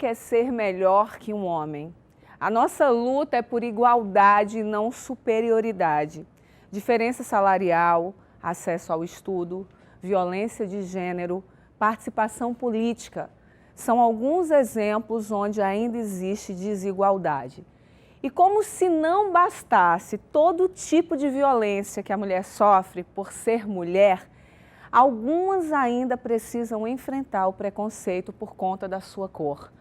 quer ser melhor que um homem. A nossa luta é por igualdade e não superioridade. Diferença salarial, acesso ao estudo, violência de gênero, participação política. São alguns exemplos onde ainda existe desigualdade. E como se não bastasse todo tipo de violência que a mulher sofre por ser mulher, algumas ainda precisam enfrentar o preconceito por conta da sua cor.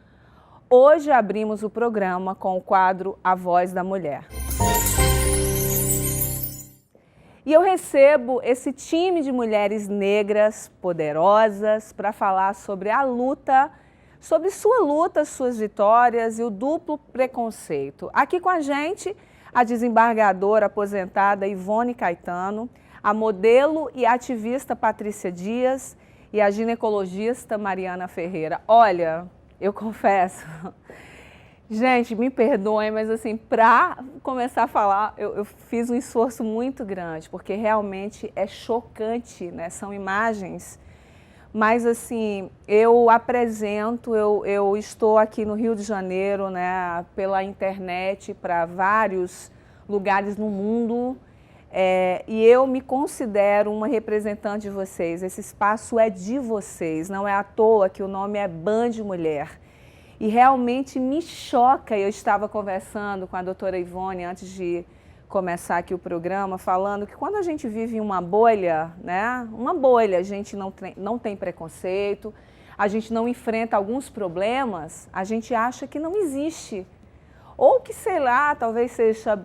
Hoje abrimos o programa com o quadro A Voz da Mulher. E eu recebo esse time de mulheres negras poderosas para falar sobre a luta, sobre sua luta, suas vitórias e o duplo preconceito. Aqui com a gente, a desembargadora aposentada Ivone Caetano, a modelo e ativista Patrícia Dias e a ginecologista Mariana Ferreira. Olha, eu confesso, gente, me perdoem, mas assim, para começar a falar, eu fiz um esforço muito grande, porque realmente é chocante, né? São imagens, mas assim, eu apresento, eu estou aqui no Rio de Janeiro, né, pela internet para vários lugares no mundo, e eu me considero uma representante de vocês. Esse espaço é de vocês, não é à toa que o nome é Band Mulher. E realmente me choca, eu estava conversando com a doutora Ivone antes de começar aqui o programa, falando que quando a gente vive em uma bolha, né, uma bolha, a gente não tem preconceito, a gente não enfrenta alguns problemas, a gente acha que não existe. Ou que, sei lá, talvez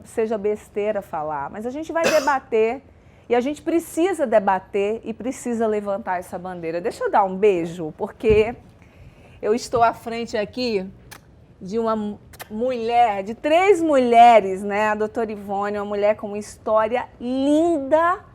seja besteira falar, mas a gente vai debater e a gente precisa debater e precisa levantar essa bandeira. Deixa eu dar um beijo, porque eu estou à frente aqui de uma mulher, de 3 mulheres, né? A doutora Ivone, uma mulher com uma história linda.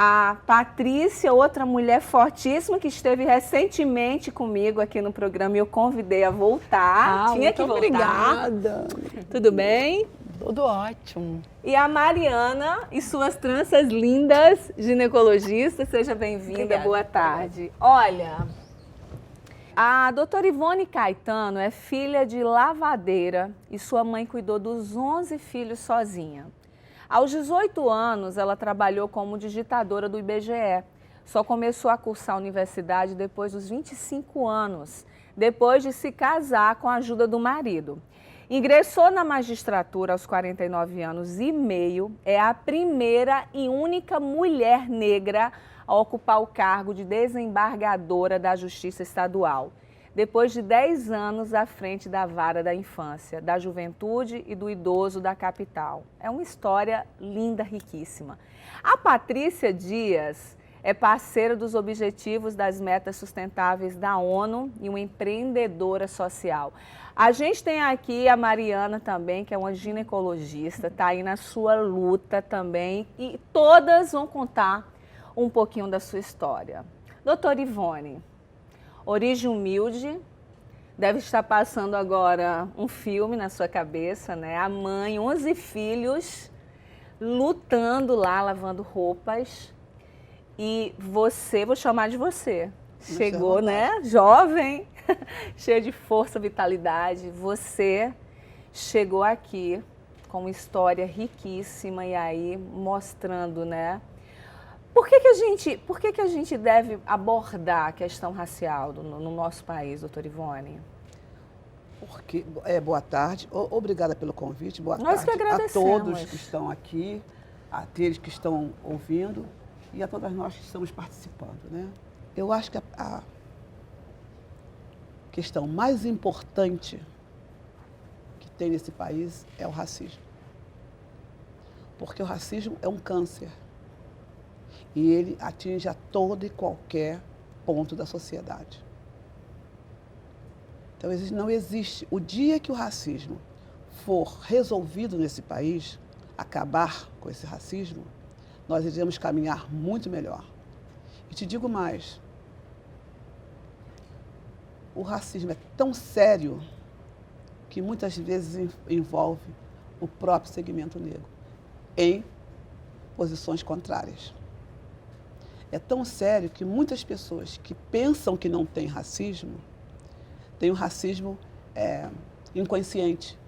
A Patrícia, outra mulher fortíssima que esteve recentemente comigo aqui no programa e eu convidei a voltar. Tinha que voltar. Obrigada. Tudo bem? Tudo ótimo. E a Mariana e suas tranças lindas, ginecologista, seja bem-vinda, boa tarde. Olha, a doutora Ivone Caetano é filha de lavadeira e sua mãe cuidou dos 11 filhos sozinha. Aos 18 anos, ela trabalhou como digitadora do IBGE. Só começou a cursar a universidade depois dos 25 anos, depois de se casar com a ajuda do marido. Ingressou na magistratura aos 49 anos e meio, é a primeira e única mulher negra a ocupar o cargo de desembargadora da Justiça Estadual, depois de 10 anos à frente da Vara da Infância, da Juventude e do Idoso da capital. É uma história linda, riquíssima. A Patrícia Dias é parceira dos Objetivos das Metas Sustentáveis da ONU e uma empreendedora social. A gente tem aqui a Mariana também, que é uma ginecologista, está aí na sua luta também, e todas vão contar um pouquinho da sua história. Doutora Ivone, origem humilde, deve estar passando agora um filme na sua cabeça, né? A mãe, 11 filhos, lutando lá, lavando roupas. E você, vou chamar de você, chegou, né? Jovem, cheia de força, vitalidade. Você chegou aqui com uma história riquíssima e aí mostrando, né? Por que a gente deve abordar a questão racial no nosso país, doutora Ivone? Porque, boa tarde, obrigada pelo convite, boa Nós tarde que agradecemos. a todos que estão aqui, a aqueles que estão ouvindo e a todas nós que estamos participando, né? Eu acho que a questão mais importante que tem nesse país é o racismo. Porque o racismo é um câncer. E ele atinge a todo e qualquer ponto da sociedade. Então, não existe. O dia que o racismo for resolvido nesse país, acabar com esse racismo, nós iremos caminhar muito melhor. E te digo mais, o racismo é tão sério que muitas vezes envolve o próprio segmento negro em posições contrárias. É tão sério que muitas pessoas que pensam que não tem racismo, têm o racismo inconsciente.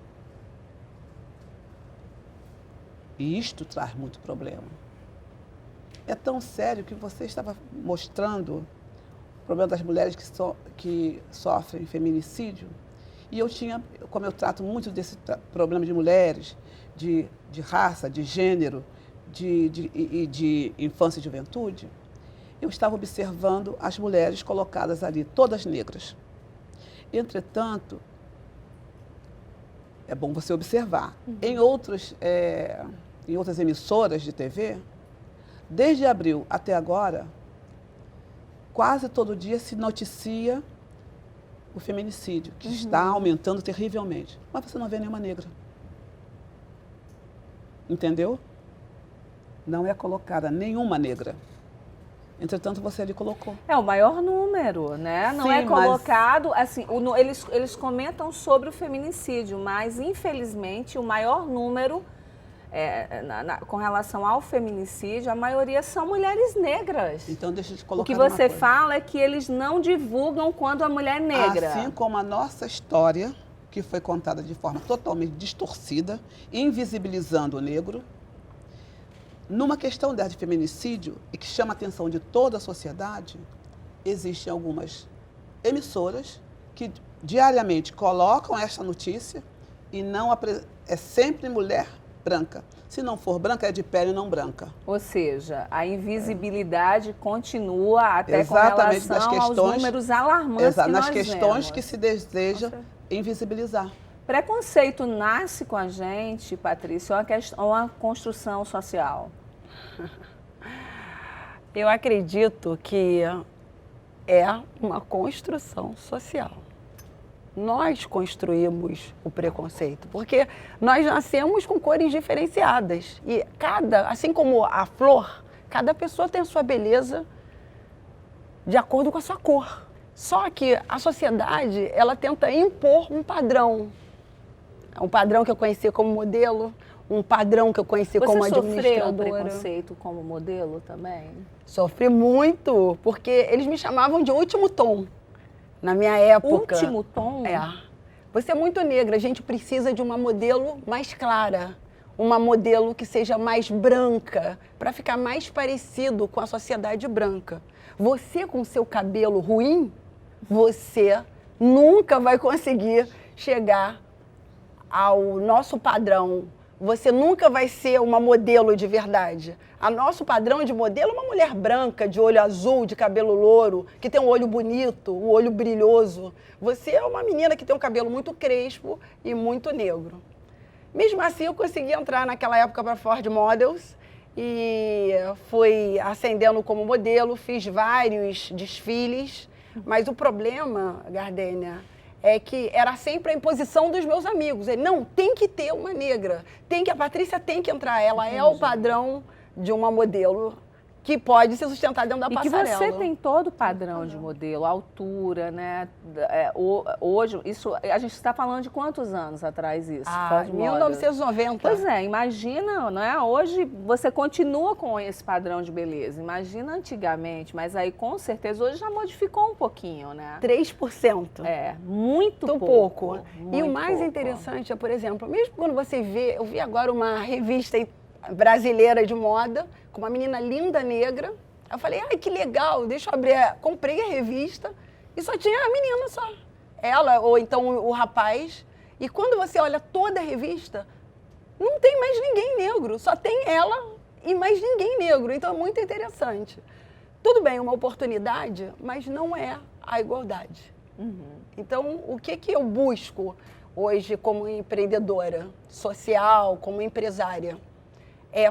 E isto traz muito problema. É tão sério que você estava mostrando o problema das mulheres que sofrem feminicídio. E eu tinha, como eu trato muito desse problema de mulheres, de raça, de gênero, de infância e juventude, eu estava observando as mulheres colocadas ali, todas negras. Entretanto, é bom você observar. Em outras emissoras de TV, desde abril até agora, quase todo dia se noticia o feminicídio, que está aumentando terrivelmente. Mas você não vê nenhuma negra. Entendeu? Não é colocada nenhuma negra. Entretanto, você ali colocou. É o maior número, né? Não Sim, é colocado, assim, eles comentam sobre o feminicídio, mas infelizmente o maior número com relação ao feminicídio, a maioria são mulheres negras. Então, deixa eu te colocar o que você fala é que eles não divulgam quando a mulher é negra. Assim como a nossa história, que foi contada de forma totalmente distorcida, invisibilizando o negro, numa questão de feminicídio, e que chama a atenção de toda a sociedade, existem algumas emissoras que diariamente colocam essa notícia e não é sempre mulher branca. Se não for branca, é de pele não branca. Ou seja, a invisibilidade continua até exatamente com relação aos números alarmantes que nas nós questões vemos. que se deseja invisibilizar. Preconceito nasce com a gente, Patrícia, ou uma construção social? Eu acredito que é uma construção social. Nós construímos o preconceito, porque nós nascemos com cores diferenciadas. E assim como a flor, cada pessoa tem a sua beleza de acordo com a sua cor. Só que a sociedade, ela tenta impor um padrão que eu conheci como modelo, um padrão que eu conheci como administradora. Você sofreu preconceito como modelo também? Sofri muito, porque eles me chamavam de último tom. Na minha época. Último tom? É. Você é muito negra, a gente precisa de uma modelo mais clara, uma modelo que seja mais branca, para ficar mais parecido com a sociedade branca. Você com seu cabelo ruim, você nunca vai conseguir chegar ao nosso padrão. Você nunca vai ser uma modelo de verdade. O nosso padrão de modelo é uma mulher branca, de olho azul, de cabelo louro, que tem um olho bonito, um olho brilhoso. Você é uma menina que tem um cabelo muito crespo e muito negro. Mesmo assim, eu consegui entrar naquela época para Ford Models e fui ascendendo como modelo, fiz vários desfiles, mas o problema, Gardênia, é que era sempre a imposição dos meus amigos. Ele, não, tem que ter uma negra, a Patrícia tem que entrar, ela é o padrão de uma modelo que pode se sustentar dentro da passarela. E que você tem todo o padrão de modelo, altura, né? Hoje, isso, a gente está falando de quantos anos atrás isso? 1990. Pois é, imagina, né? Hoje você continua com esse padrão de beleza. Imagina antigamente, mas aí com certeza hoje já modificou um pouquinho, né? 3%. É, muito pouco. Muito e o mais pouco. interessante é, por exemplo, mesmo quando você vê, eu vi agora uma revista brasileira de moda, com uma menina linda negra. Eu falei, ai, que legal, deixa eu abrir. Comprei a revista e só tinha a menina só. Ela, ou então o rapaz. E quando você olha toda a revista, não tem mais ninguém negro, só tem ela e mais ninguém negro. Então é muito interessante. Tudo bem, uma oportunidade, mas não é a igualdade. Então, o que eu busco hoje como empreendedora social, como empresária? É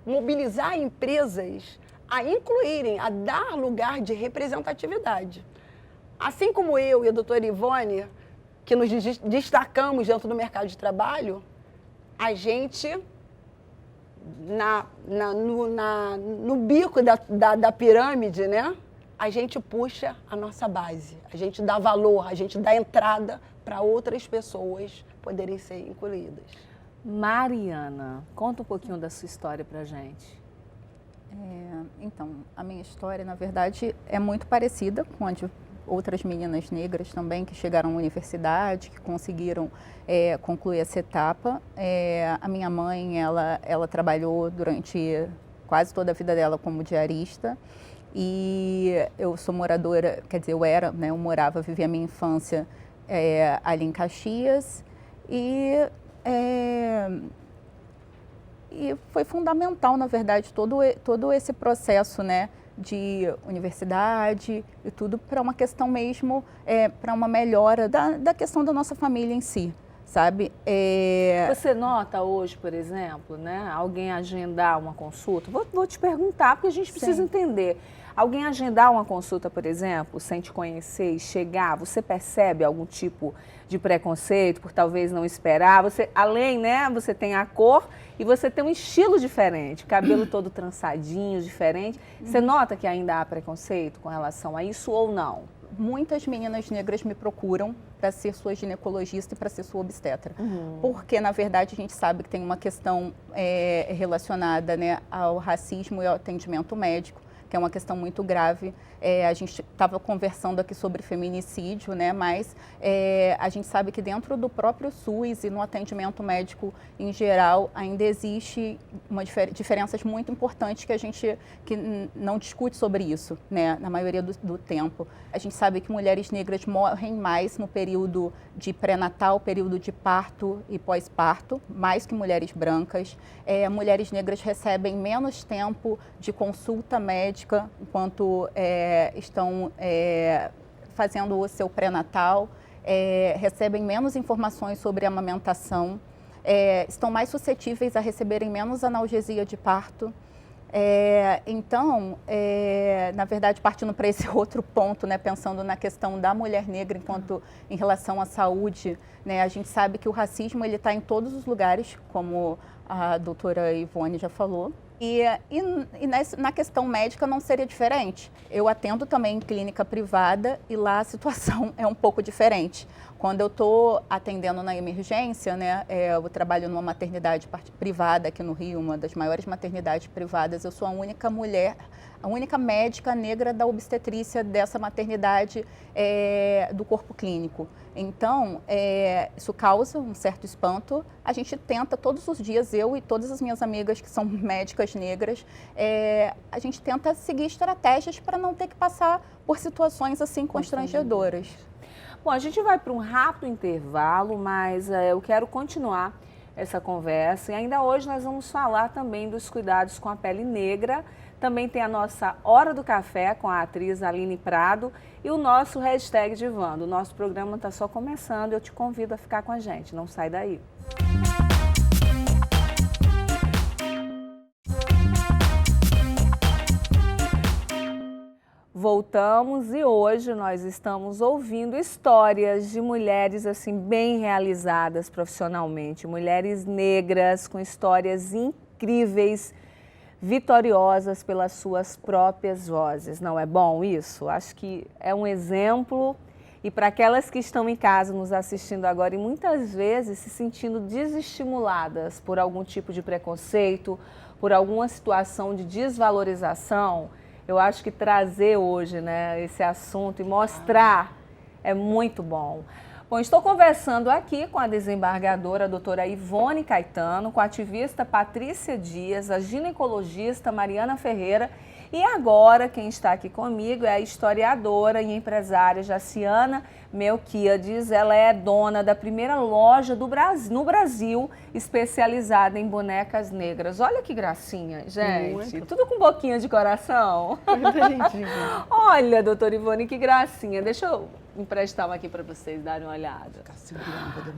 mobilizar empresas a incluírem, a dar lugar de representatividade. Assim como eu e a doutora Ivone, que nos destacamos dentro do mercado de trabalho, a gente, no bico da pirâmide, né, a gente puxa a nossa base, a gente dá valor, a gente dá entrada para outras pessoas poderem ser incluídas. Mariana, conta um pouquinho da sua história pra gente. Então, a minha história, na verdade, é muito parecida com a de outras meninas negras também que chegaram à universidade, que conseguiram concluir essa etapa. A minha mãe, ela trabalhou durante quase toda a vida dela como diarista. E eu sou moradora, quer dizer, eu era, né, eu morava, vivi a minha infância ali em Caxias e foi fundamental, na verdade, todo esse processo, né, de universidade e tudo para uma questão mesmo, para uma melhora da questão da nossa família em si. Sabe? Você nota hoje, por exemplo, né, alguém agendar uma consulta? Vou te perguntar, porque a gente precisa entender. Alguém agendar uma consulta, por exemplo, sem te conhecer e chegar, você percebe algum tipo de preconceito por talvez não esperar? Você, além, né, você tem a cor e você tem um estilo diferente, cabelo todo trançadinho, diferente. Você nota que ainda há preconceito com relação a isso ou não? Muitas meninas negras me procuram para ser sua ginecologista e para ser sua obstetra. Porque, na verdade, a gente sabe que tem uma questão relacionada, né, ao racismo e ao atendimento médico, que é uma questão muito grave. A gente estava conversando aqui sobre feminicídio, né, mas a gente sabe que dentro do próprio SUS e no atendimento médico em geral ainda existe diferenças muito importantes que a gente não discute sobre isso, né, na maioria do tempo. A gente sabe que mulheres negras morrem mais no período de pré-natal, período de parto e pós-parto, mais que mulheres brancas. Mulheres negras recebem menos tempo de consulta médica enquanto estão fazendo o seu pré-natal, recebem menos informações sobre amamentação, estão mais suscetíveis a receberem menos analgesia de parto. Então, na verdade, partindo para esse outro ponto, né, pensando na questão da mulher negra enquanto em relação à saúde, né, a gente sabe que o racismo ele está em todos os lugares, como a doutora Ivone já falou. E na questão médica não seria diferente. Eu atendo também em clínica privada e lá a situação é um pouco diferente. Quando eu estou atendendo na emergência, né, eu trabalho numa maternidade privada aqui no Rio, uma das maiores maternidades privadas, eu sou a única mulher, a única médica negra da obstetrícia dessa maternidade do corpo clínico. Então, isso causa um certo espanto. A gente tenta todos os dias, eu e todas as minhas amigas que são médicas negras, a gente tenta seguir estratégias para não ter que passar por situações assim constrangedoras. Bom, a gente vai para um rápido intervalo, mas eu quero continuar essa conversa. E ainda hoje nós vamos falar também dos cuidados com a pele negra. Também tem a nossa Hora do Café com a atriz Aline Prado e o nosso hashtag Divando. O nosso programa está só começando, eu te convido a ficar com a gente, não sai daí. Voltamos e hoje nós estamos ouvindo histórias de mulheres assim bem realizadas profissionalmente, mulheres negras com histórias incríveis, vitoriosas pelas suas próprias vozes. Não é bom isso? Acho que é um exemplo e para aquelas que estão em casa nos assistindo agora e muitas vezes se sentindo desestimuladas por algum tipo de preconceito, por alguma situação de desvalorização, eu acho que trazer hoje, né, esse assunto e mostrar é muito bom. Bom, estou conversando aqui com a desembargadora a doutora Ivone Caetano, com a ativista Patrícia Dias, a ginecologista Mariana Ferreira e agora quem está aqui comigo é a historiadora e empresária Jaciana Melquiades. Ela é dona da primeira loja no Brasil especializada em bonecas negras. Olha que gracinha, gente. Tudo com boquinha de coração. Olha, doutora Ivone, que gracinha. Deixa eu emprestar uma aqui para vocês darem uma olhada.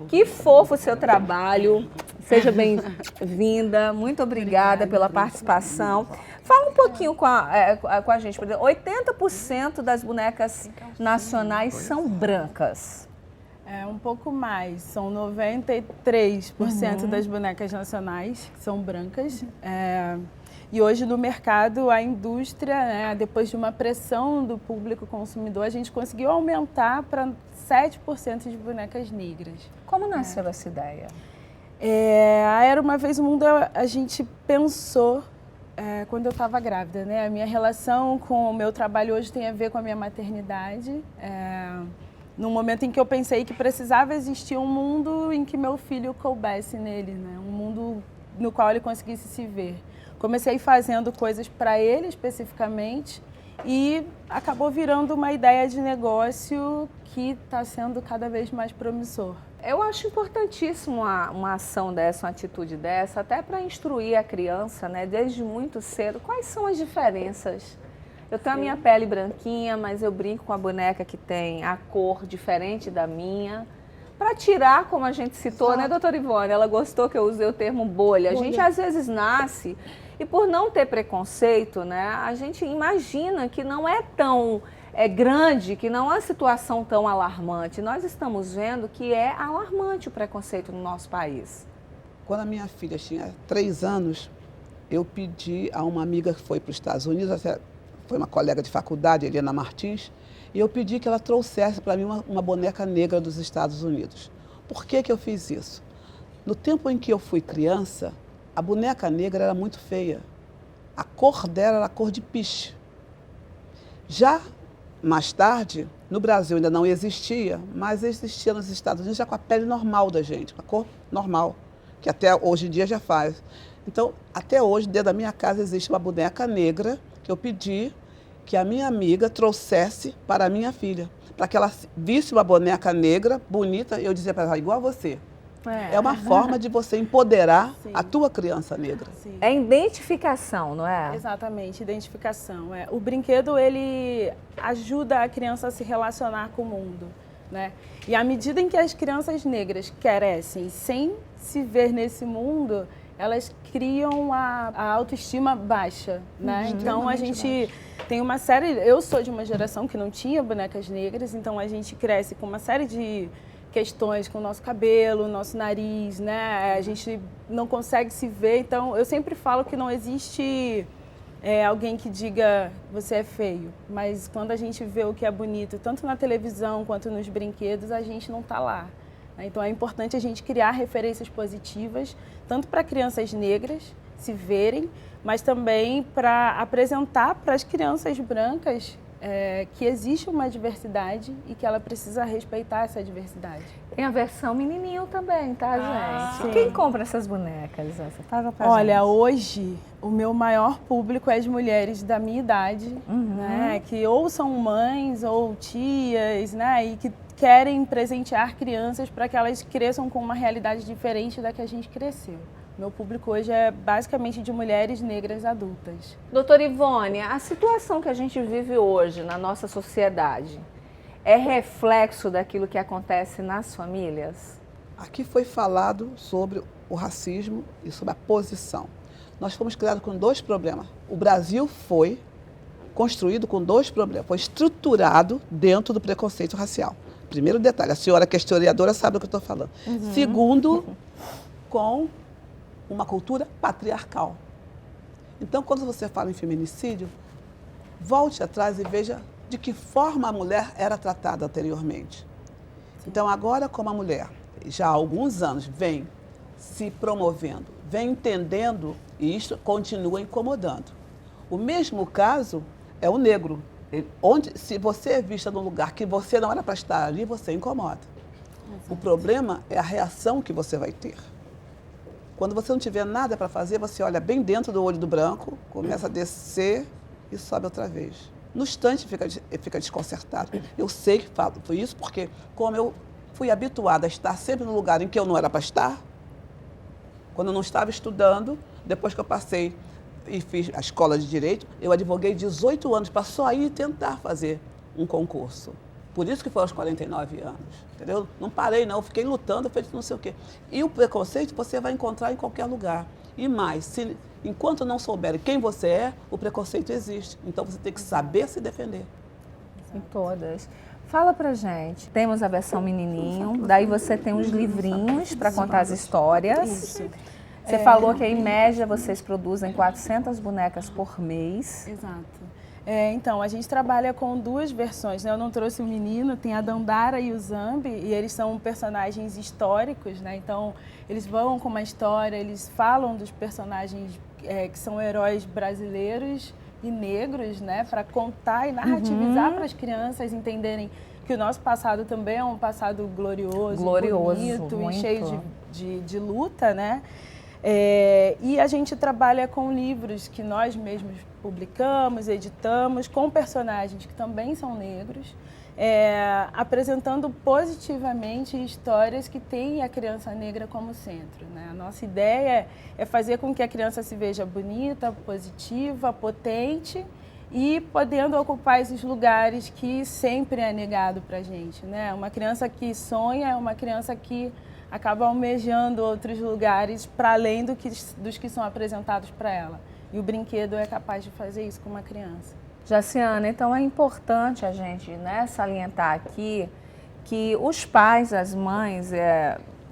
Que fofo o seu trabalho. Seja bem-vinda. Muito obrigada pela participação. Fala um pouquinho com a gente. 80% das bonecas nacionais são brancas. Um pouco mais. São 93% das bonecas nacionais que são brancas. E hoje no mercado, a indústria, né, depois de uma pressão do público consumidor, a gente conseguiu aumentar para 7% de bonecas negras. Como nasceu essa ideia? Era uma vez o mundo, a gente pensou quando eu estava grávida, né? A minha relação com o meu trabalho hoje tem a ver com a minha maternidade. No momento em que eu pensei que precisava existir um mundo em que meu filho coubesse nele, né? Um mundo no qual ele conseguisse se ver. Comecei fazendo coisas para ele especificamente e acabou virando uma ideia de negócio que está sendo cada vez mais promissor. Eu acho importantíssimo uma ação dessa, uma atitude dessa, até para instruir a criança, né, desde muito cedo, quais são as diferenças. Eu tenho a minha pele branquinha, mas eu brinco com a boneca que tem a cor diferente da minha. Para tirar, como a gente citou, né, doutora Ivone? Ela gostou que eu usei o termo bolha. A gente às vezes nasce e por não ter preconceito, né, a gente imagina que não é tão grande, que não é uma situação tão alarmante. Nós estamos vendo que é alarmante o preconceito no nosso país. Quando a minha filha tinha 3 anos, eu pedi a uma amiga que foi para os Estados Unidos, foi uma colega de faculdade, Helena Martins, e eu pedi que ela trouxesse para mim uma boneca negra dos Estados Unidos. Por que que eu fiz isso? No tempo em que eu fui criança, a boneca negra era muito feia. A cor dela era a cor de piche. Já mais tarde, no Brasil ainda não existia, mas existia nos Estados Unidos já com a pele normal da gente, com a cor normal, que até hoje em dia já faz. Então, até hoje, dentro da minha casa existe uma boneca negra que eu pedi que a minha amiga trouxesse para a minha filha, para que ela visse uma boneca negra, bonita, e eu dizia para ela, igual a você. É uma forma de você empoderar a tua criança negra. Sim. É identificação, não é? Exatamente, identificação. O brinquedo, ele ajuda a criança a se relacionar com o mundo, né? E à medida em que as crianças negras crescem sem se ver nesse mundo, elas criam a autoestima baixa, né? Então a gente tem uma série... Eu sou de uma geração que não tinha bonecas negras, então a gente cresce com uma série de questões com o nosso cabelo, nosso nariz, né? A gente não consegue se ver, então eu sempre falo que não existe alguém que diga você é feio, mas quando a gente vê o que é bonito, tanto na televisão quanto nos brinquedos, a gente não está lá. Então é importante a gente criar referências positivas, tanto para crianças negras se verem, mas também para apresentar para as crianças brancas que existe uma diversidade e que ela precisa respeitar essa diversidade. Tem a versão menininho também, tá, gente? sim. Quem compra essas bonecas? Fala pra Olha, gente. hoje o meu maior público é as mulheres da minha idade, né, que ou são mães ou tias, né, e que querem presentear crianças para que elas cresçam com uma realidade diferente da que a gente cresceu. Meu público hoje é basicamente de mulheres negras adultas. Doutora Ivone, a situação que a gente vive hoje na nossa sociedade é reflexo daquilo que acontece nas famílias? Aqui foi falado sobre o racismo e sobre a posição. Nós fomos criados com 2 problemas. O Brasil foi construído com 2 problemas, foi estruturado dentro do preconceito racial. Primeiro detalhe, a senhora que é historiadora sabe do que eu estou falando. Segundo, com uma cultura patriarcal. Então, quando você fala em feminicídio, volte atrás e veja de que forma a mulher era tratada anteriormente. Então, agora, como a mulher já há alguns anos vem se promovendo, vem entendendo, e isso continua incomodando. O mesmo caso é o negro. Se você é vista num lugar que você não era para estar ali, você incomoda. Exato. O problema é a reação que você vai ter. Quando você não tiver nada para fazer, você olha bem dentro do olho do branco, começa a descer e sobe outra vez. No instante fica desconcertado. Eu sei que falo isso porque, como eu fui habituada a estar sempre no lugar em que eu não era para estar, quando eu não estava estudando, depois que eu passei e fiz a escola de Direito, eu advoguei 18 anos para só ir tentar fazer um concurso. Por isso que foi aos 49 anos, entendeu? Não parei não, fiquei lutando, feito não sei o quê. E o preconceito você vai encontrar em qualquer lugar. E mais, enquanto não souber quem você é, o preconceito existe. Então você tem que saber se defender. Em todas. Fala pra gente. Temos a versão menininho, daí você tem os livrinhos para contar as histórias. Isso. Você falou que, em média, vocês produzem 400 bonecas por mês. Exato. Então, a gente trabalha com 2 versões, né? Eu não trouxe o menino, tem a Dandara e o Zambi, e eles são personagens históricos, né? Então, eles vão com uma história, eles falam dos personagens que são heróis brasileiros e negros, né? Para contar e narrativizar para as crianças entenderem que o nosso passado também é um passado glorioso, bonito muito. E cheio de luta, né? E a gente trabalha com livros que nós mesmos publicamos, editamos, com personagens que também são negros, apresentando positivamente histórias que têm a criança negra como centro, né? A nossa ideia é fazer com que a criança se veja bonita, positiva, potente e podendo ocupar esses lugares que sempre é negado para a gente, né? Uma criança que sonha é uma criança que acaba almejando outros lugares para além dos que são apresentados para ela. E o brinquedo é capaz de fazer isso com uma criança. Jaciana, então é importante a gente, né, salientar aqui que os pais, as mães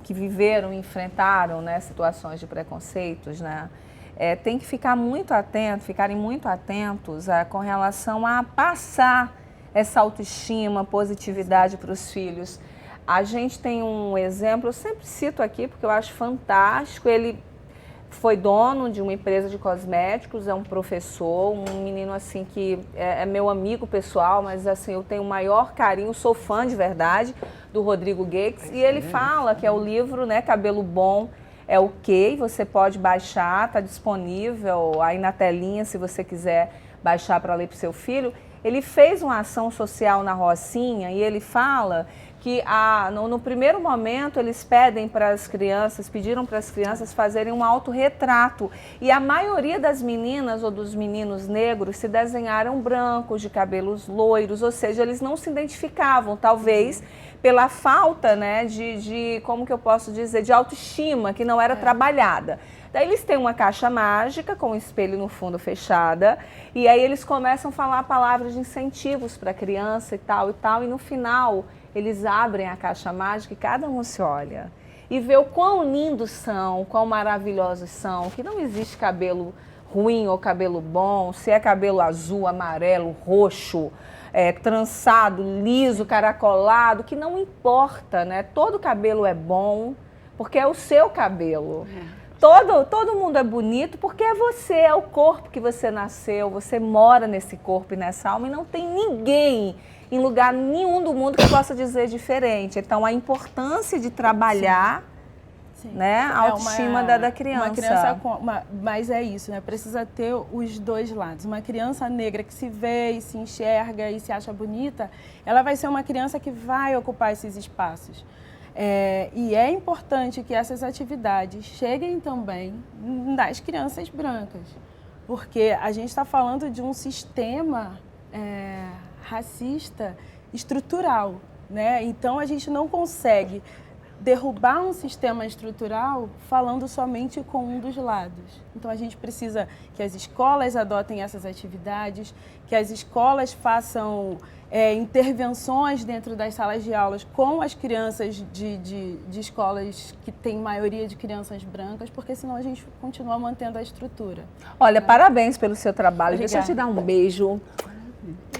que viveram e enfrentaram, né, situações de preconceitos, né, tem que ficarem muito atentos com relação a passar essa autoestima, positividade para os filhos. A gente tem um exemplo, eu sempre cito aqui porque eu acho fantástico, ele foi dono de uma empresa de cosméticos, é um professor, um menino assim que é meu amigo pessoal, mas assim eu tenho o maior carinho, sou fã de verdade do Rodrigo Gates, e ele fala que é o livro, né, Cabelo Bom é o quê? Você pode baixar, está disponível aí na telinha se você quiser baixar para ler para o seu filho. Ele fez uma ação social na Rocinha e ele fala que no primeiro momento eles pediram para as crianças fazerem um autorretrato. E a maioria das meninas ou dos meninos negros se desenharam brancos, de cabelos loiros, ou seja, eles não se identificavam, talvez pela falta, né, como que eu posso dizer, de autoestima, que não era trabalhada. Daí eles têm uma caixa mágica com um espelho no fundo fechada, e aí eles começam a falar palavras de incentivos para a criança e tal, e no final eles abrem a caixa mágica e cada um se olha e vê o quão lindos são, quão maravilhosos são, que não existe cabelo ruim ou cabelo bom, se é cabelo azul, amarelo, roxo, trançado, liso, caracolado, que não importa, né? Todo cabelo é bom, porque é o seu cabelo. Todo mundo é bonito porque é você, é o corpo que você nasceu, você mora nesse corpo e nessa alma e não tem ninguém em lugar nenhum do mundo que possa dizer diferente. Então, a importância de trabalhar né, a autoestima da criança. Uma criança mas é isso, né? Precisa ter os dois lados. Uma criança negra que se vê e se enxerga e se acha bonita, ela vai ser uma criança que vai ocupar esses espaços. E é importante que essas atividades cheguem também das crianças brancas, porque a gente está falando de um sistema racista estrutural, né? Então a gente não consegue derrubar um sistema estrutural falando somente com um dos lados. Então a gente precisa que as escolas adotem essas atividades, que as escolas façam intervenções dentro das salas de aulas com as crianças de escolas que têm maioria de crianças brancas, porque senão a gente continua mantendo a estrutura. Olha, parabéns pelo seu trabalho. Deixa eu te dar um beijo.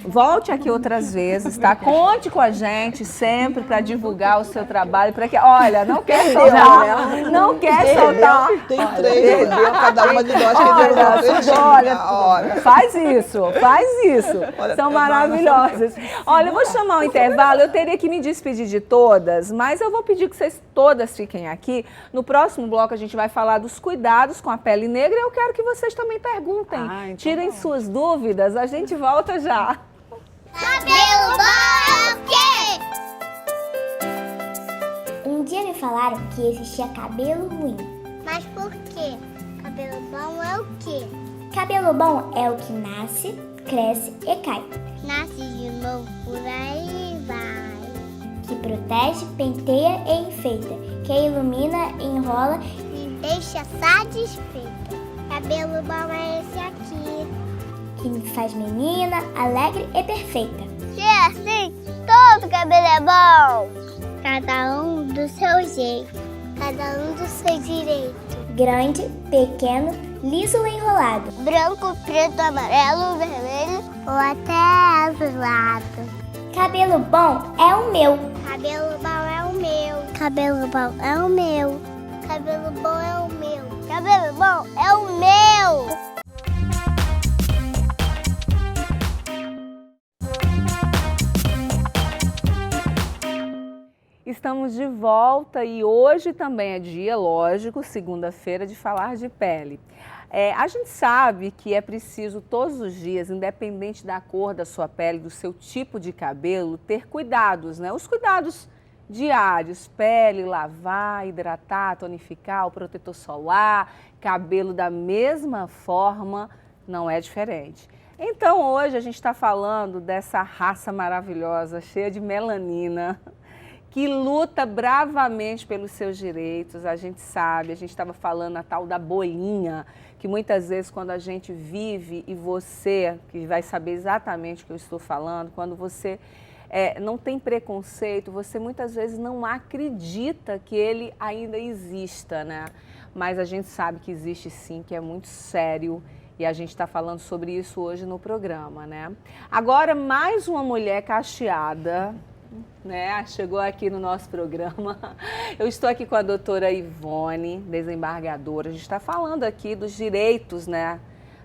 Volte aqui outras vezes, tá? Conte com a gente sempre para divulgar o seu trabalho, para que, olha, não quer soltar, não quer soltar. Tem três, cada uma de nós que olha, faz isso. Olha, são maravilhosas. Olha, eu vou chamar o intervalo, eu teria que me despedir de todas, mas eu vou pedir que vocês todas fiquem aqui. No próximo bloco a gente vai falar dos cuidados com a pele negra e eu quero que vocês também perguntem, então tirem suas dúvidas, a gente volta já. Cabelo bom é o quê? Um dia me falaram que existia cabelo ruim. Mas por quê? Cabelo bom é o quê? Cabelo bom é o que nasce, cresce e cai. Nasce de novo, por aí vai. Que protege, penteia e enfeita. Que ilumina, enrola e deixa satisfeita. Cabelo bom é esse aqui. Que me faz menina, alegre e perfeita. Se é assim, todo cabelo é bom. Cada um do seu jeito, cada um do seu direito. Grande, pequeno, liso ou enrolado. Branco, preto, amarelo, vermelho, ou até azulado. Cabelo bom é o meu. Cabelo bom é o meu. Cabelo bom é o meu. Cabelo bom é o meu. Cabelo bom é o meu. Estamos de volta e hoje também é dia, lógico, segunda-feira, de falar de pele. A gente sabe que é preciso todos os dias, independente da cor da sua pele, do seu tipo de cabelo, ter cuidados, né? Os cuidados diários, pele, lavar, hidratar, tonificar, o protetor solar, cabelo da mesma forma, não é diferente. Então hoje a gente está falando dessa raça maravilhosa, cheia de melanina, que luta bravamente pelos seus direitos. A gente sabe, a gente estava falando a tal da bolinha, que muitas vezes quando a gente vive, e você que vai saber exatamente o que eu estou falando, quando você não tem preconceito, você muitas vezes não acredita que ele ainda exista, né? Mas a gente sabe que existe sim, que é muito sério. E a gente está falando sobre isso hoje no programa, né? Agora, mais uma mulher cacheada, né? Chegou aqui no nosso programa. Eu estou aqui com a doutora Ivone, desembargadora. A gente está falando aqui dos direitos, né,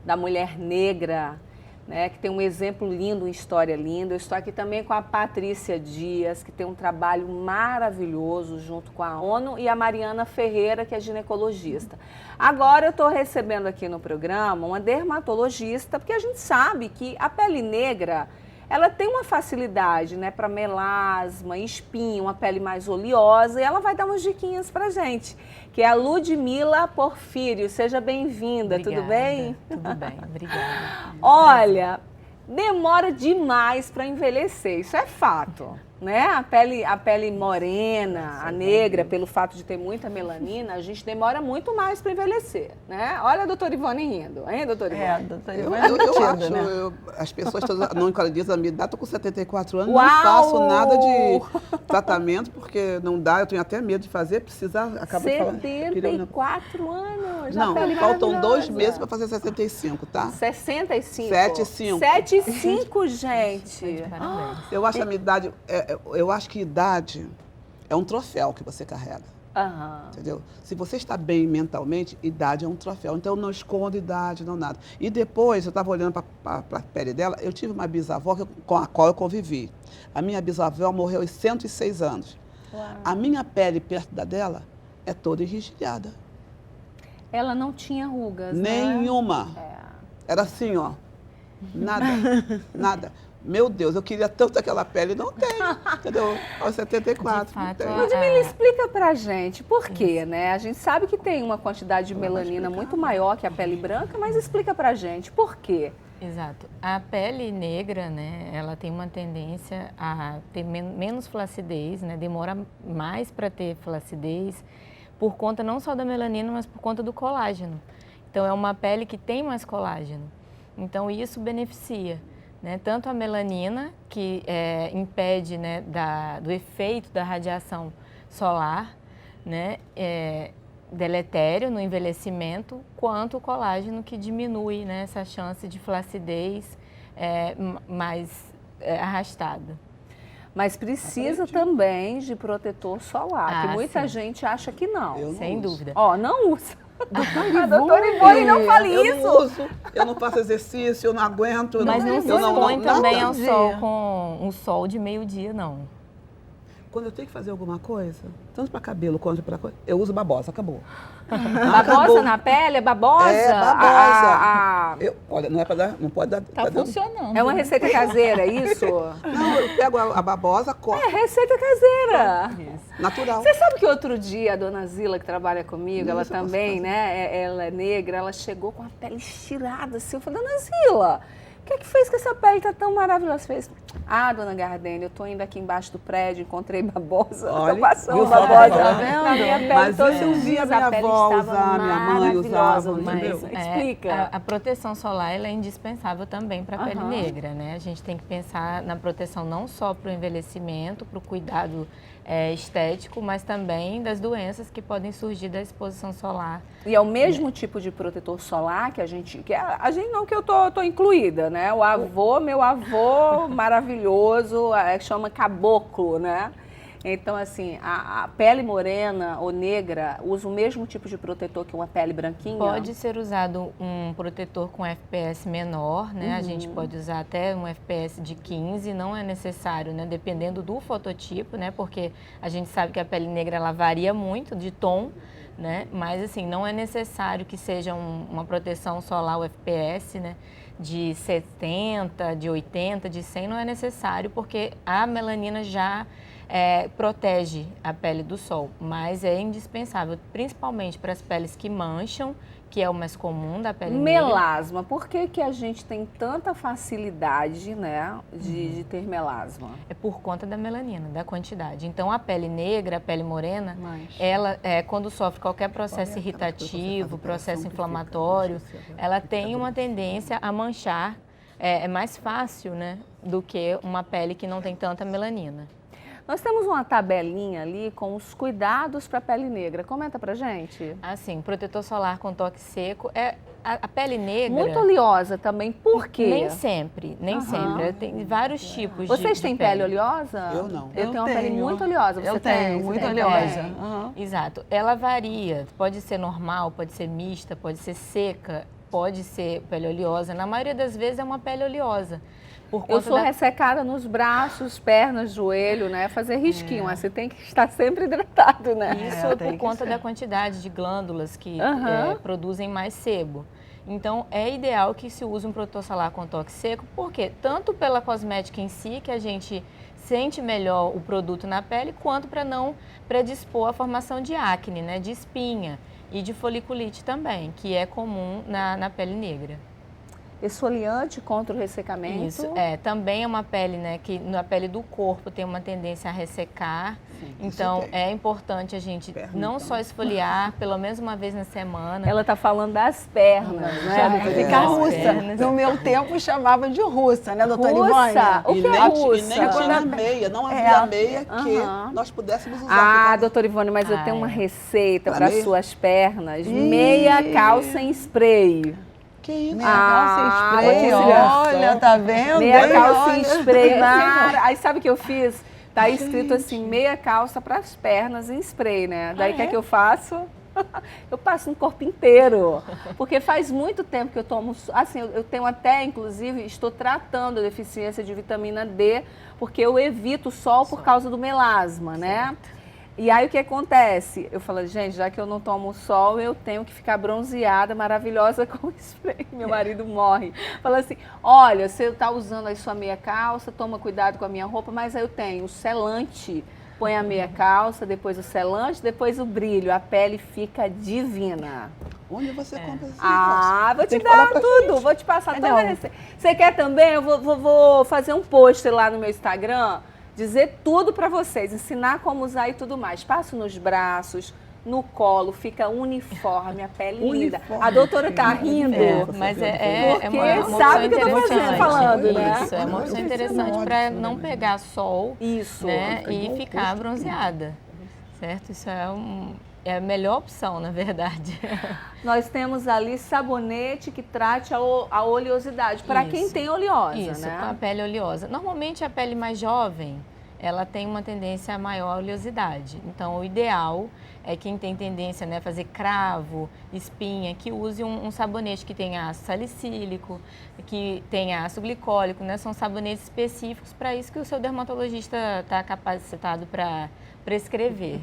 da mulher negra, né, que tem um exemplo lindo, uma história linda. Eu estou aqui também com a Patrícia Dias, que tem um trabalho maravilhoso junto com a ONU, e a Mariana Ferreira, que é ginecologista. Agora eu estou recebendo aqui no programa uma dermatologista, porque a gente sabe que a pele negra, ela tem uma facilidade, né, para melasma, espinho, uma pele mais oleosa, e ela vai dar umas diquinhas pra gente, que é a Ludmila Porfírio. Seja bem-vinda, tudo bem? Tudo bem, obrigada. Olha, demora demais para envelhecer, isso é fato, né? A pele morena, a negra, pelo fato de ter muita melanina, a gente demora muito mais para envelhecer, né? Olha a doutora Ivone rindo, hein, doutora Ivone? doutora Eu Ivone acho, né? as pessoas todas não enquadram a minha idade, estou com 74 anos, Uau! não faço nada de tratamento, porque não dá, eu tenho até medo de fazer, precisa, acaba de falar. 74 anos, Não, a pele faltam 2 maravilhosa. meses para fazer 65, tá? 65? 75. 75, gente. Parabéns. Eu acho a minha idade, eu acho que idade é um troféu que você carrega. Aham. Entendeu? Se você está bem mentalmente, idade é um troféu. Então, eu não escondo idade, não nada. E depois, eu estava olhando para a pele dela, eu tive uma bisavó com a qual eu convivi. A minha bisavó morreu aos 106 anos. Uau. A minha pele perto da dela é toda enrijilhada. Ela não tinha rugas, né? Nenhuma. Era assim, ó. Nada, nada. Meu Deus, eu queria tanto aquela pele, não tenho, entendeu? Aos 74, De fato, não tenho. Ludmila, explica pra gente por quê, né? A gente sabe que tem uma quantidade de melanina muito maior que a pele branca, mas explica pra gente por quê. Exato. A pele negra, né, ela tem uma tendência a ter menos flacidez, né, demora mais para ter flacidez, por conta não só da melanina, mas por conta do colágeno. Então, é uma pele que tem mais colágeno. Então, isso beneficia, né, tanto a melanina, que impede, né, do efeito da radiação solar, né, deletério no envelhecimento, quanto o colágeno, que diminui, né, essa chance de flacidez mais arrastada. Mas precisa também de protetor solar, que muita sim. gente acha que não. Eu não Sem uso. dúvida. Ó, não usa. A doutora Ivone, não fale Eu isso. não uso, eu não faço exercício, eu não aguento. Mas não se eu expõe também nada. ao sol com um sol de meio-dia, não. Quando eu tenho que fazer alguma coisa, tanto para cabelo quanto para coisa, eu uso babosa, acabou. Babosa Acabou. na pele? É babosa? É babosa. Ah, Olha, não é para dar, não pode dar. Tá funcionando. é uma receita caseira, é isso? Não, eu pego a babosa, corto, É receita caseira. natural. Você sabe que outro dia a dona Zila, que trabalha comigo, ela Isso, eu posso também, fazer. né? Ela é negra, ela chegou com a pele estirada assim. Eu falei, dona Zila, o que é que fez que essa pele tá tão maravilhosa? Fez, dona Gardênia, eu tô indo aqui embaixo do prédio, encontrei babosa. Olha, Tô passando viu só, babosa tá na minha pele. Mas todos eu os vi dias a minha a pele avó estava usar, minha mãe maravilhosa. usava, Mas entendeu? explica. A proteção solar ela é indispensável também para a pele Aham. negra, né? A gente tem que pensar na proteção não só para o envelhecimento, para o cuidado estético, mas também das doenças que podem surgir da exposição solar. E é o mesmo tipo de protetor solar que a gente não, que eu tô incluída, né? O avô, meu avô maravilhoso, chama caboclo, né? Então, assim, a pele morena ou negra usa o mesmo tipo de protetor que uma pele branquinha? Pode ser usado um protetor com FPS menor, né? A gente pode usar até um FPS de 15, não é necessário, né? Dependendo do fototipo, né? Porque a gente sabe que a pele negra, ela varia muito de tom, né? Mas, assim, não é necessário que seja uma proteção solar, o FPS, né? De 70, de 80, de 100, não é necessário, porque a melanina já protege a pele do sol, mas é indispensável, principalmente para as peles que mancham, que é o mais comum da pele negra. Melasma, por que que a gente tem tanta facilidade, né, de ter melasma? É por conta da melanina, da quantidade. Então, a pele negra, a pele morena, ela, quando sofre qualquer processo irritativo, processo inflamatório, ela tem uma tendência a manchar, é mais fácil, né, do que uma pele que não tem tanta melanina. Nós temos uma tabelinha ali com os cuidados para a pele negra. Comenta pra gente. Assim, protetor solar com toque seco. A pele negra... Muito oleosa também, por quê? Nem sempre, nem sempre. Tem vários tipos Vocês de têm pele oleosa? Eu não. Eu tenho uma pele muito oleosa. Você tem? muito Você tem? oleosa. Exato. Ela varia. Pode ser normal, pode ser mista, pode ser seca, pode ser pele oleosa. Na maioria das vezes é uma pele oleosa. Eu sou ressecada nos braços, pernas, joelho, né? Fazer risquinho, mas você tem que estar sempre hidratado, né? Isso é por conta da quantidade de glândulas que produzem mais sebo. Então, é ideal que se use um protetor solar com toque seco, porque tanto pela cosmética em si, que a gente sente melhor o produto na pele, quanto para não predispor a formação de acne, né? De espinha e de foliculite também, que é comum na pele negra. Esfoliante contra o ressecamento. Isso, também é uma pele, né, que na pele do corpo tem uma tendência a ressecar. Sim, então, é importante a gente não só esfoliar, pelo menos uma vez na semana. Ela está falando das pernas, né? Ficar russa. No meu tempo chamava de russa, né, doutora Ivone? O que é russa? E nem tinha meia, não havia meia que nós pudéssemos usar. Doutora Ivone, mas eu tenho uma receita para suas pernas. Meia calça em spray. Que isso? Meia calça em spray, olha, tá vendo? Meia calça em spray. Aí sabe o que eu fiz? Tá escrito assim, meia calça para as pernas em spray, né? Daí o que é que eu faço? Eu passo no corpo inteiro. Porque faz muito tempo que eu tomo, assim, eu tenho até, inclusive, estou tratando a deficiência de vitamina D, porque eu evito o sol por causa do melasma, né? E aí o que acontece? Eu falo, gente, já que eu não tomo sol, eu tenho que ficar bronzeada, maravilhosa com spray. Meu marido morre. Fala assim, olha, você está usando aí sua meia calça, toma cuidado com a minha roupa, mas aí eu tenho o selante. Põe a meia calça, depois o selante, depois o brilho. A pele fica divina. Onde você compra esse vou te dar tudo, vou te passar toda a receita. Você quer também? Eu vou fazer um post lá no meu Instagram, dizer tudo para vocês, ensinar como usar e tudo mais. Passo nos braços, no colo, fica uniforme, a pele linda. A doutora tá rindo. Mas porque sabe o que eu tô falando, né? Isso, é uma opção interessante para não pegar sol, né, e ficar bronzeada, certo? Isso é a melhor opção, na verdade. Nós temos ali sabonete que trate a oleosidade, para quem tem oleosa, né? Com a pele oleosa. Normalmente a pele mais jovem, ela tem uma tendência a maior oleosidade. Então, o ideal é quem tem tendência, né, a fazer cravo, espinha, que use um sabonete que tenha ácido salicílico, que tenha ácido glicólico, né? São sabonetes específicos para isso que o seu dermatologista está capacitado para prescrever.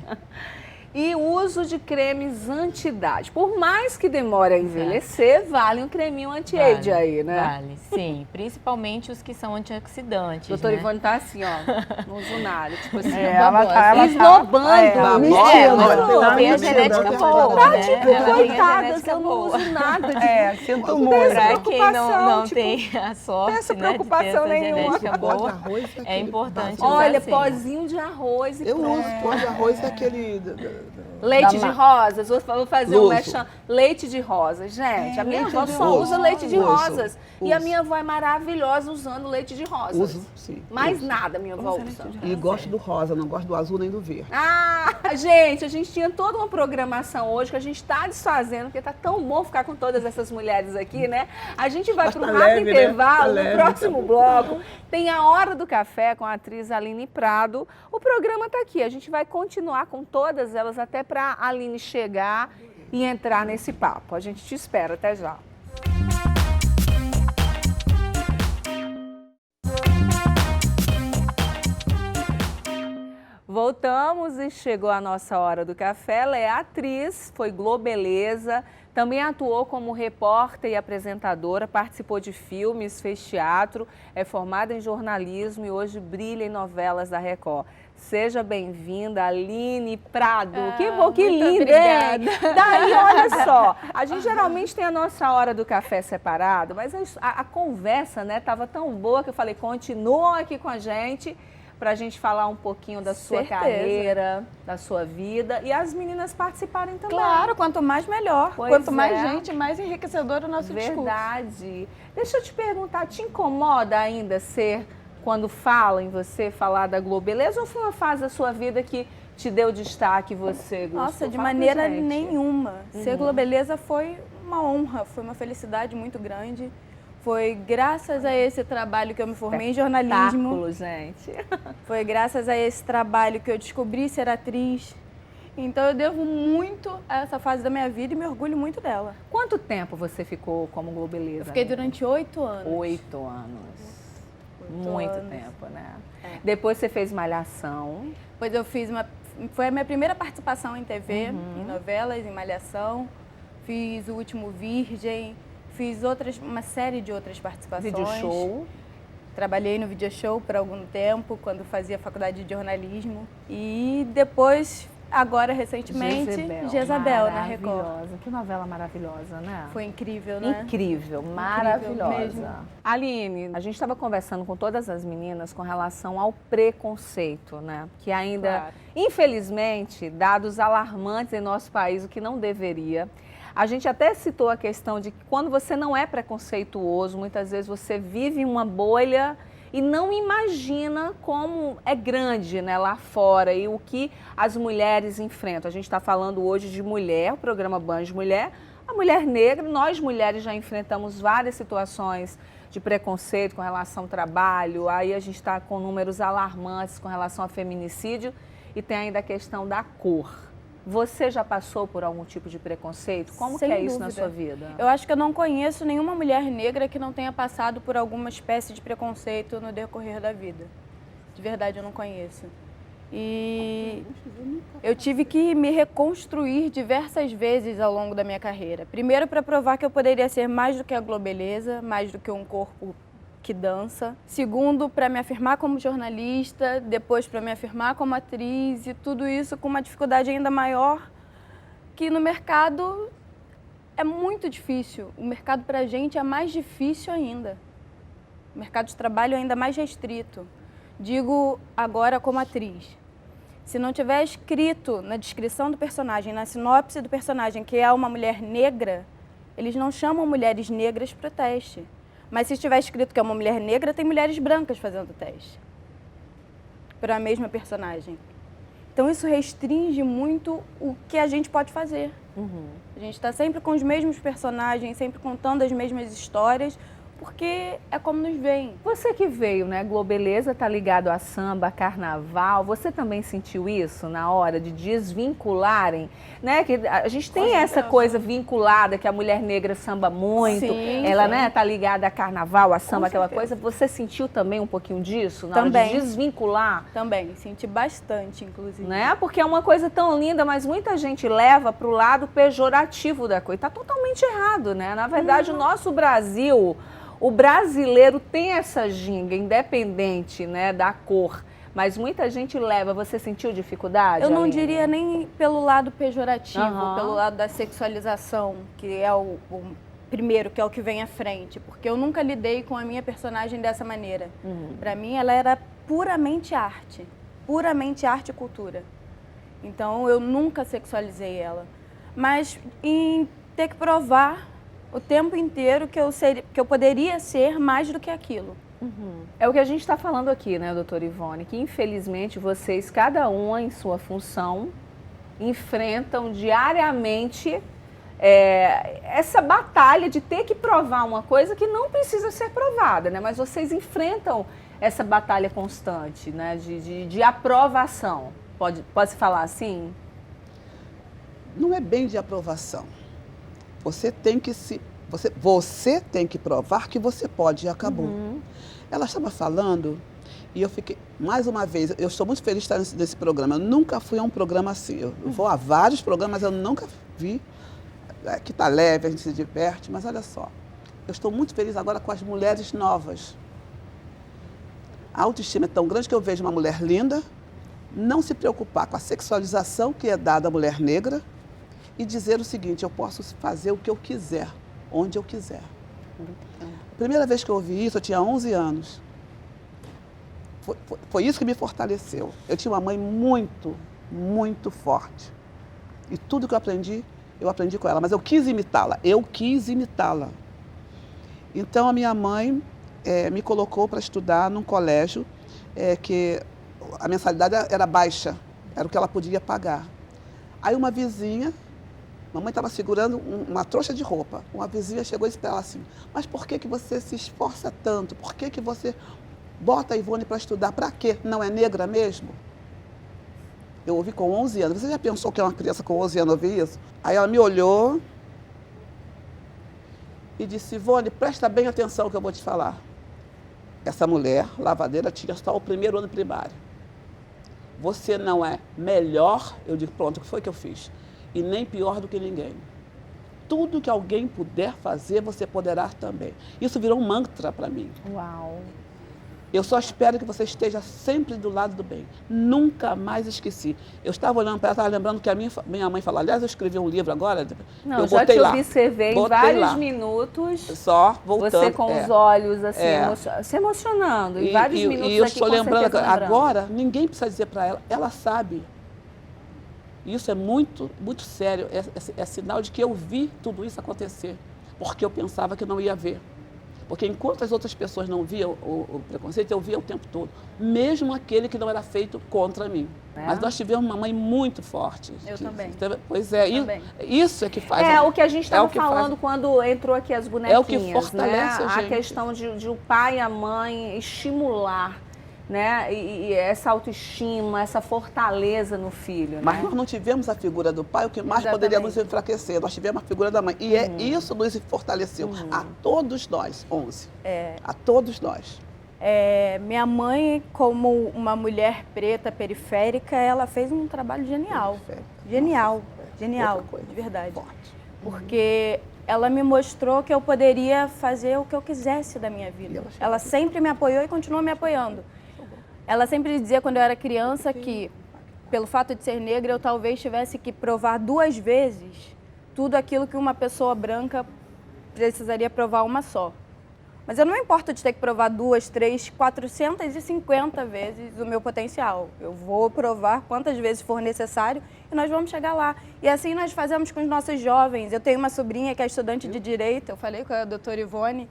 E o uso de cremes anti-idade. Por mais que demore a envelhecer, vale um creminho anti-age aí, né? Vale, sim. Principalmente os que são antioxidantes. Doutora né? Ivone tá assim, ó, não uso nada. Tipo assim, ela esnobando. Tem a genética boa, né? Coitadas, eu não uso nada de... Sinto muito. Pra quem não tem a sorte, né, de ter essa nenhuma. genética boa, é importante usar Olha, assim. pozinho de arroz e eu uso pó de arroz daquele... Leite de rosas, vou fazer um mexão. Leite de rosas, gente. A minha avó só usa leite de rosas. E a minha avó é maravilhosa usando leite de rosas. Uso, sim. Mais nada minha avó usa. E gosto do rosa, não gosto do azul nem do verde. Gente, a gente tinha toda uma programação hoje que a gente está desfazendo, porque tá tão bom ficar com todas essas mulheres aqui, né? A gente vai para um rápido intervalo, no próximo bloco tem a Hora do Café com a atriz Aline Prado. O programa está aqui, a gente vai continuar com todas elas até para a Aline chegar e entrar nesse papo. A gente te espera, até já. Voltamos e chegou a nossa Hora do Café. Ela é atriz, foi Globeleza, também atuou como repórter e apresentadora, participou de filmes, fez teatro, é formada em jornalismo e hoje brilha em novelas da Record. Seja bem-vinda, Aline Prado. Que bom, que linda, hein? Daí, olha só, a gente geralmente tem a nossa Hora do Café separado, mas a conversa, né, estava tão boa que eu falei, continuam aqui com a gente, para a gente falar um pouquinho da sua carreira, da sua vida e as meninas participarem também. Claro, quanto mais melhor. Pois quanto é. mais gente, mais enriquecedor o nosso discurso. Verdade. Deixa eu te perguntar, te incomoda ainda ser, quando fala em você, falar da Globeleza, ou foi uma fase da sua vida que te deu destaque e você gostou? Nossa, de Fala pra maneira gente. nenhuma. Ser Globeleza foi uma honra, foi uma felicidade muito grande. Foi graças a esse trabalho que eu me formei em jornalismo. Espetáculo, gente. Foi graças a esse trabalho que eu descobri ser atriz. Então eu devo muito a essa fase da minha vida e me orgulho muito dela. Quanto tempo você ficou como Globeleza? Eu fiquei durante 8 anos. 8 anos. Muito anos. tempo, né? É. Depois você fez Malhação. Depois eu fiz foi a minha primeira participação em TV, em novelas, em Malhação. Fiz O Último Virgem, fiz uma série de outras participações. Vídeo show. Trabalhei no video show por algum tempo, quando fazia faculdade de jornalismo. E depois, agora recentemente, Jezabel na Record. Maravilhosa. Que novela maravilhosa, né? Foi incrível, né? Incrível, maravilhosa. mesmo. Aline, a gente estava conversando com todas as meninas com relação ao preconceito, né? Que ainda, Claro. infelizmente, dados alarmantes em nosso país, o que não deveria. A gente até citou a questão de que quando você não é preconceituoso, muitas vezes você vive em uma bolha e não imagina como é grande, né, lá fora e o que as mulheres enfrentam. A gente está falando hoje de mulher, o programa Banho de Mulher, a mulher negra. Nós mulheres já enfrentamos várias situações de preconceito com relação ao trabalho, aí a gente está com números alarmantes com relação ao feminicídio e tem ainda a questão da cor. Você já passou por algum tipo de preconceito? Como que é isso na sua vida? Eu acho que eu não conheço nenhuma mulher negra que não tenha passado por alguma espécie de preconceito no decorrer da vida. De verdade, eu não conheço. E eu tive que me reconstruir diversas vezes ao longo da minha carreira. Primeiro, para provar que eu poderia ser mais do que a Globeleza, mais do que um corpo que dança. Segundo, para me afirmar como jornalista, depois para me afirmar como atriz e tudo isso com uma dificuldade ainda maior, que no mercado é muito difícil. O mercado para a gente é mais difícil ainda. O mercado de trabalho é ainda mais restrito. Digo agora como atriz. Se não tiver escrito na descrição do personagem, na sinopse do personagem, que é uma mulher negra, eles não chamam mulheres negras para o teste. Mas se estiver escrito que é uma mulher negra, tem mulheres brancas fazendo o teste para a mesma personagem. Então isso restringe muito o que a gente pode fazer. A gente está sempre com os mesmos personagens, sempre contando as mesmas histórias, porque é como nos veem. Você que veio, né? Globeleza tá ligado a samba, a carnaval. Você também sentiu isso na hora de desvincularem, né? Que a gente tem essa coisa vinculada que a mulher negra samba muito. Sim, ela, sim. né, tá ligada a carnaval, a samba, Com aquela certeza. coisa. Você sentiu também um pouquinho disso na hora Também. de desvincular? Também, senti bastante, inclusive. Né? Porque é uma coisa tão linda, mas muita gente leva para o lado pejorativo da coisa. Está totalmente errado, né? Na verdade, o nosso Brasil, o brasileiro tem essa ginga, independente, né, da cor. Mas muita gente leva. Você sentiu dificuldade? Eu não Aline? diria nem pelo lado pejorativo, Aham. pelo lado da sexualização, que é o primeiro, que é o que vem à frente. Porque eu nunca lidei com a minha personagem dessa maneira. Para mim, ela era puramente arte e cultura. Então, eu nunca sexualizei ela. Mas em ter que provar o tempo inteiro que eu poderia ser mais do que aquilo. É o que a gente está falando aqui, né, doutora Ivone? Que infelizmente vocês, cada uma em sua função, enfrentam diariamente essa batalha de ter que provar uma coisa que não precisa ser provada, né? Mas vocês enfrentam essa batalha constante, né? De aprovação. Pode-se falar assim? Não é bem de aprovação. Você tem que provar que você pode e acabou. Ela estava falando e eu fiquei, mais uma vez, eu estou muito feliz de estar nesse programa. Eu nunca fui a um programa assim. Eu vou a vários programas, mas eu nunca vi. Que está leve, a gente se diverte, mas olha só. Eu estou muito feliz agora com as mulheres novas. A autoestima é tão grande que eu vejo uma mulher linda não se preocupar com a sexualização que é dada à mulher negra e dizer o seguinte: eu posso fazer o que eu quiser, onde eu quiser. A primeira vez que eu ouvi isso, eu tinha 11 anos. Foi isso que me fortaleceu. Eu tinha uma mãe muito, muito forte. E tudo que eu aprendi com ela. Mas eu quis imitá-la. Então, a minha mãe me colocou para estudar num colégio que a mensalidade era baixa. Era o que ela podia pagar. Aí uma vizinha, mamãe estava segurando uma trouxa de roupa. Uma vizinha chegou e disse para ela assim: mas por que você se esforça tanto? Por que você bota a Ivone para estudar? Para quê? Não é negra mesmo? Eu ouvi com 11 anos. Você já pensou que uma criança com 11 anos ouvia isso? Aí ela me olhou e disse: Ivone, presta bem atenção no que eu vou te falar. Essa mulher, lavadeira, tinha só o primeiro ano primário. Você não é melhor, eu digo, pronto, o que foi que eu fiz? E nem pior do que ninguém. Tudo que alguém puder fazer, você poderá também. Isso virou um mantra para mim. Uau! Eu só espero que você esteja sempre do lado do bem. Nunca mais esqueci. Eu estava olhando para ela, estava lembrando que a minha mãe falou. Aliás, eu escrevi um livro agora. Não, eu já botei te lá. observei em vários minutos. Só voltando. Você com os olhos assim, se emocionando. Em vários minutos e eu aqui, estou com lembrando certeza, agora, ninguém precisa dizer para ela. Ela sabe. Isso é muito, muito sério. É sinal de que eu vi tudo isso acontecer. Porque eu pensava que não ia ver. Porque enquanto as outras pessoas não viam o preconceito, eu via o tempo todo. Mesmo aquele que não era feito contra mim. Mas nós tivemos uma mãe muito forte. Eu também. Pois é, isso é que faz... o que a gente estava falando quando entrou aqui as bonequinhas. É o que fortalece, né? a gente. A questão de o pai e a mãe estimular, né? E essa autoestima, essa fortaleza no filho. Mas né? nós não tivemos a figura do pai, o que mais poderia nos enfraquecer. Nós tivemos a figura da mãe. E isso nos fortaleceu. A todos nós, 11. A todos nós. Minha mãe, como uma mulher preta periférica, ela fez um trabalho genial. Genial, genial, de verdade. Forte. Porque ela me mostrou que eu poderia fazer o que eu quisesse da minha vida. Ela sempre me apoiou e continua me apoiando. Ela sempre dizia, quando eu era criança, que pelo fato de ser negra, eu talvez tivesse que provar 2 vezes tudo aquilo que uma pessoa branca precisaria provar uma só. Mas eu não me importo de ter que provar 2, 3, 450 vezes o meu potencial. Eu vou provar quantas vezes for necessário e nós vamos chegar lá. E assim nós fazemos com os nossos jovens. Eu tenho uma sobrinha que é estudante de Direito, eu falei com a doutora Ivone,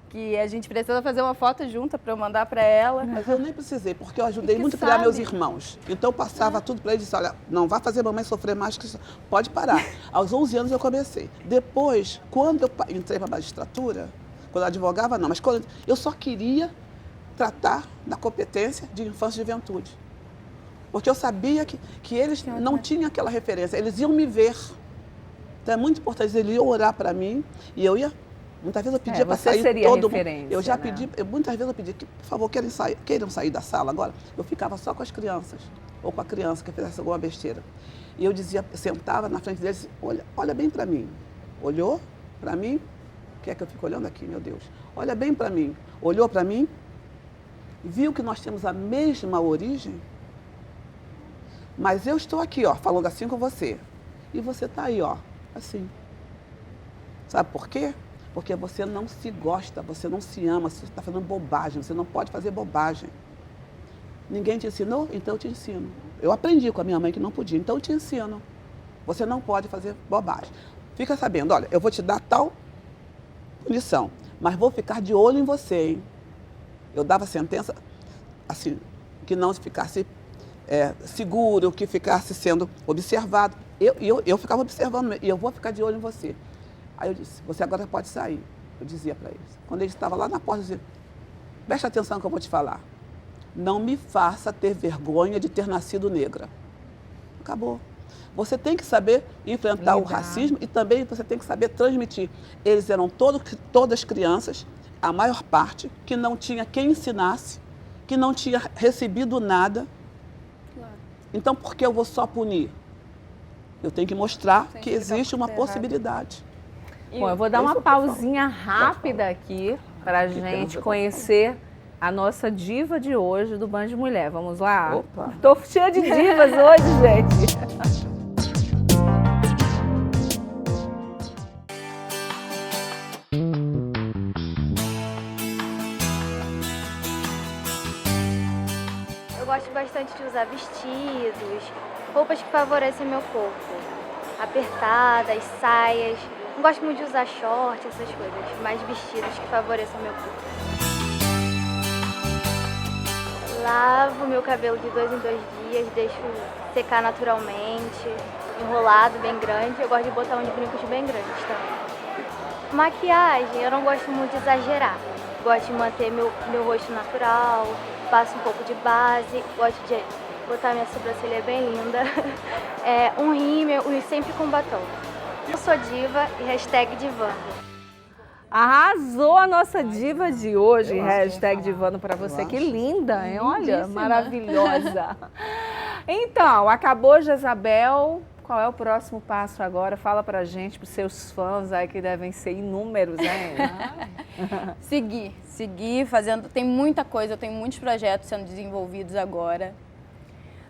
que a gente precisa fazer uma foto junta para eu mandar para ela. Mas eu nem precisei, porque eu ajudei muito a criar meus irmãos. Então eu passava tudo para eles e disse: olha, não vai fazer mamãe sofrer mais que isso. Pode parar. Aos 11 anos eu comecei. Depois, quando eu entrei para a magistratura, quando eu advogava, não, mas quando eu só queria tratar da competência de infância e juventude. Porque eu sabia que eles não tinham aquela referência, eles iam me ver. Então é muito importante, eles iam orar para mim e eu ia. Muitas vezes eu pedia para sair todo mundo. Eu já pedi, muitas vezes eu pedi que, por favor, queiram sair da sala agora. Eu ficava só com as crianças, ou com a criança que fizesse alguma besteira. E eu dizia, sentava na frente deles, olha bem para mim. Olhou para mim? Quer que eu fique olhando aqui, meu Deus? Olha bem para mim. Olhou para mim? Viu que nós temos a mesma origem? Mas eu estou aqui, ó, falando assim com você. E você está aí, ó, assim. Sabe por quê? Porque você não se gosta, você não se ama, você está fazendo bobagem, você não pode fazer bobagem. Ninguém te ensinou? Então eu te ensino. Eu aprendi com a minha mãe que não podia, então eu te ensino. Você não pode fazer bobagem. Fica sabendo, olha, eu vou te dar tal punição, mas vou ficar de olho em você, hein? Eu dava sentença, assim, que não ficasse seguro, que ficasse sendo observado. Eu ficava observando, e eu vou ficar de olho em você. Aí eu disse, você agora pode sair. Eu dizia para eles. Quando eles estavam lá na porta, eu dizia, preste atenção que eu vou te falar. Não me faça ter vergonha de ter nascido negra. Acabou. Você tem que saber enfrentar o racismo e também você tem que saber transmitir. Eles eram todas crianças, a maior parte, que não tinha quem ensinasse, que não tinha recebido nada. Claro. Então, por que eu vou só punir? Eu tenho que mostrar que existe uma possibilidade. Bom, eu vou dar uma pausinha rápida aqui para a gente conhecer a nossa diva de hoje do Band de Mulher. Vamos lá? Opa! Tô cheia de divas hoje, gente. Eu gosto bastante de usar vestidos, roupas que favorecem meu corpo. Apertadas, saias. Não gosto muito de usar short, essas coisas, mas vestidos que favoreçam meu corpo. Lavo meu cabelo de 2 em 2 dias, deixo secar naturalmente, enrolado, bem grande. Eu gosto de botar uns brincos bem grandes também. Maquiagem, eu não gosto muito de exagerar. Gosto de manter meu rosto natural, passo um pouco de base, gosto de botar minha sobrancelha bem linda. Um rímel e sempre com batom. Eu sou diva e hashtag divando. Arrasou a nossa diva de hoje, hashtag divando para você. Que linda, hein? Olha, maravilhosa. Então, acabou, Jezabel. Qual é o próximo passo agora? Fala pra gente, pros seus fãs aí que devem ser inúmeros, hein? Seguir fazendo. Tem muita coisa, eu tenho muitos projetos sendo desenvolvidos agora.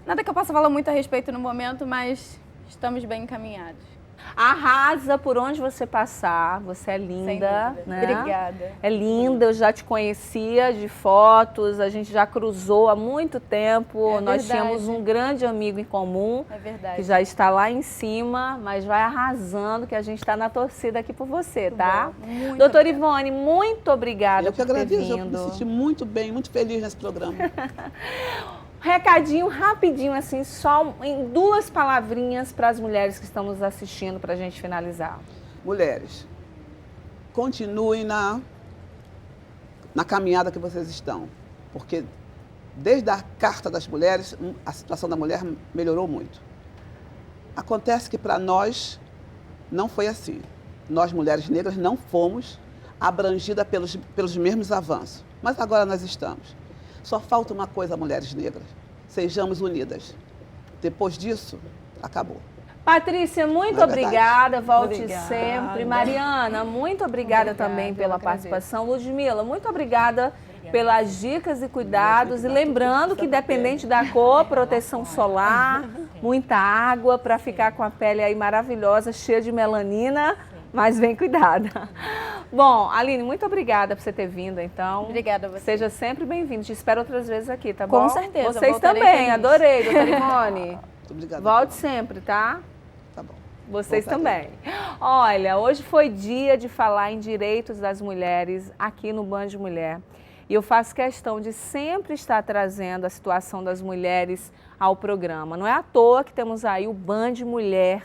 Nada que eu possa falar muito a respeito no momento, mas estamos bem encaminhados. Arrasa por onde você passar, você é linda, né? Obrigada. É linda, eu já te conhecia de fotos, a gente já cruzou há muito tempo, nós tínhamos um grande amigo em comum, que já está lá em cima, mas vai arrasando, que a gente está na torcida aqui por você, tá? Doutora Ivone, muito obrigada por ter vindo. Eu que agradeço, eu me senti muito bem, muito feliz nesse programa. Recadinho rapidinho, assim, só em 2 palavrinhas para as mulheres que estão nos assistindo, para a gente finalizar. Mulheres, continuem na caminhada que vocês estão, porque desde a Carta das Mulheres, a situação da mulher melhorou muito. Acontece que para nós não foi assim. Nós, mulheres negras, não fomos abrangidas pelos mesmos avanços, mas agora nós estamos. Só falta uma coisa, mulheres negras, sejamos unidas. Depois disso, acabou. Patrícia, muito obrigada, volte sempre. Mariana, muito obrigada também pela participação. Ludmila, muito obrigada pelas dicas e cuidados. E lembrando que, independente da cor, proteção solar, muita água para ficar com a pele aí maravilhosa, cheia de melanina, mas bem cuidada. Bom, Aline, muito obrigada por você ter vindo, então. Obrigada a você. Seja sempre bem-vindo. Te espero outras vezes aqui, tá bom? Com certeza. Vocês também, feliz. Adorei, doutora Ivone. Muito obrigada. Volte sempre, tá? Tá bom. Vocês também. Olha, hoje foi dia de falar em direitos das mulheres aqui no Band de Mulher. E eu faço questão de sempre estar trazendo a situação das mulheres ao programa. Não é à toa que temos aí o Band de Mulher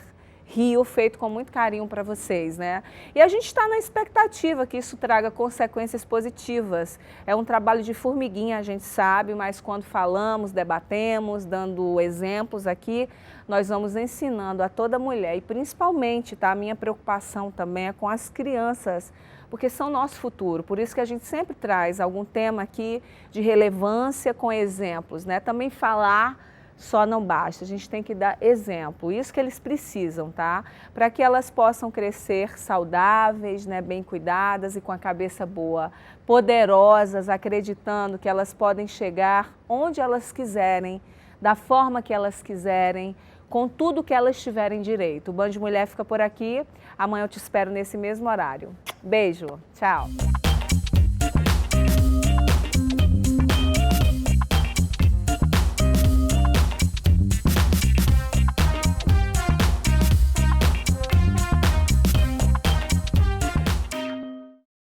Rio, feito com muito carinho para vocês, né? E a gente está na expectativa que isso traga consequências positivas. É um trabalho de formiguinha, a gente sabe, mas quando falamos, debatemos, dando exemplos aqui, nós vamos ensinando a toda mulher, e principalmente, tá? A minha preocupação também é com as crianças, porque são nosso futuro. Por isso que a gente sempre traz algum tema aqui de relevância com exemplos, né? Também falar só não basta, a gente tem que dar exemplo, isso que eles precisam, tá? Para que elas possam crescer saudáveis, né, bem cuidadas e com a cabeça boa, poderosas, acreditando que elas podem chegar onde elas quiserem, da forma que elas quiserem, com tudo que elas tiverem direito. O Band de Mulher fica por aqui, amanhã eu te espero nesse mesmo horário. Beijo, tchau!